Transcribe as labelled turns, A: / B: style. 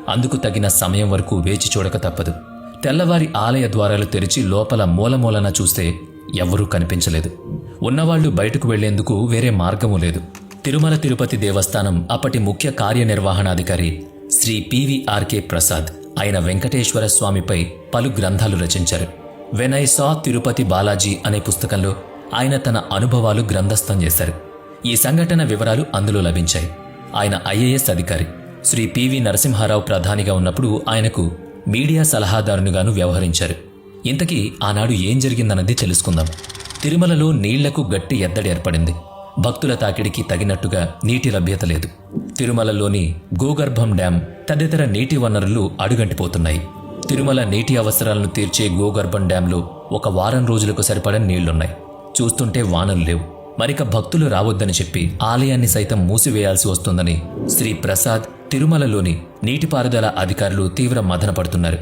A: అందుకు తగిన సమయం వరకు వేచి చూడక తప్పదు. తెల్లవారి ఆలయ ద్వారాలు తెరిచి లోపల మూలమూలన చూస్తే ఎవ్వరూ కనిపించలేదు. ఉన్నవాళ్లు బయటకు వెళ్లేందుకు వేరే మార్గమూ లేదు. తిరుమల తిరుపతి దేవస్థానం అప్పటి ముఖ్య కార్యనిర్వహణాధికారి శ్రీ పివిఆర్కే ప్రసాద్ ఆయన వెంకటేశ్వర స్వామిపై పలు గ్రంథాలు రచించారు. When I saw Tirupati Balaji అనే పుస్తకంలో ఆయన తన అనుభవాలు గ్రంథస్థం చేశారు. ఈ సంఘటన వివరాలు అందులో లభించాయి. ఆయన ఐఏఎస్ అధికారి. శ్రీ పివి నరసింహారావు ప్రధానిగా ఉన్నప్పుడు ఆయనకు మీడియా సలహాదారునిగాను వ్యవహరించారు. ఇంతకీ ఆనాడు ఏం జరిగిందన్నది తెలుసుకుందాం. తిరుమలలో నీళ్లకు గట్టి ఎద్దడి ఏర్పడింది. భక్తుల తాకిడికి తగినట్టుగా నీటి లభ్యత లేదు. తిరుమలలోని గోగర్భం డ్యాం తదితర నీటి వనరులు అడుగంటిపోతున్నాయి. తిరుమల నీటి అవసరాలను తీర్చే గోగర్భం డ్యాంలో 1 వారం రోజులకు సరిపడని నీళ్లున్నాయి. చూస్తుంటే వానలు లేవు. మరిక భక్తులు రావద్దని చెప్పి ఆలయాన్ని సైతం మూసివేయాల్సి వస్తుందని శ్రీ ప్రసాద్, తిరుమలలోని నీటిపారుదల అధికారులు తీవ్ర మదనపడుతున్నారు.